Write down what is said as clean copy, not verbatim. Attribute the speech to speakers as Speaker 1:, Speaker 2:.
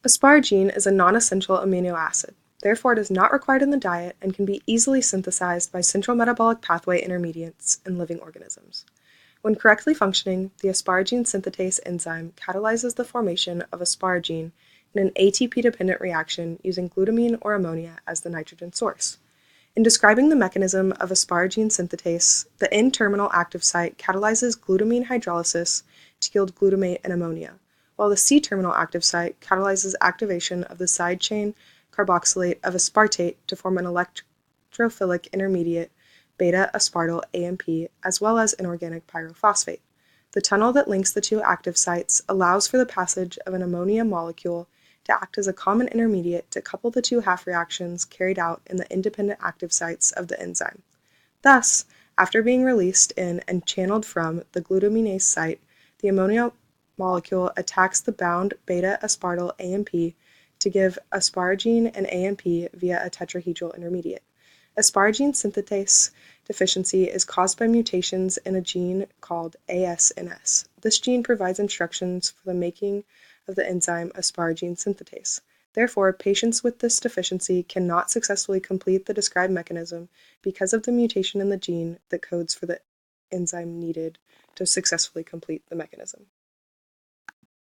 Speaker 1: Asparagine is a non-essential amino acid. Therefore, it is not required in the diet and can be easily synthesized by central metabolic pathway intermediates in living organisms. When correctly functioning, the asparagine synthetase enzyme catalyzes the formation of asparagine in an ATP-dependent reaction using glutamine or ammonia as the nitrogen source. In describing the mechanism of asparagine synthetase, the N-terminal active site catalyzes glutamine hydrolysis to yield glutamate and ammonia, while the C-terminal active site catalyzes activation of the side chain carboxylate of aspartate to form an electrophilic intermediate, beta-aspartyl AMP, as well as inorganic pyrophosphate. The tunnel that links the two active sites allows for the passage of an ammonia molecule to act as a common intermediate to couple the two half reactions carried out in the independent active sites of the enzyme. Thus, after being released in and channeled from the glutaminase site, the ammonia molecule attacks the bound beta-aspartyl AMP to give asparagine and AMP via a tetrahedral intermediate. Asparagine synthetase deficiency is caused by mutations in a gene called ASNS. This gene provides instructions for the making of the enzyme asparagine synthetase. Therefore, patients with this deficiency cannot successfully complete the described mechanism because of the mutation in the gene that codes for the enzyme needed to successfully complete the mechanism.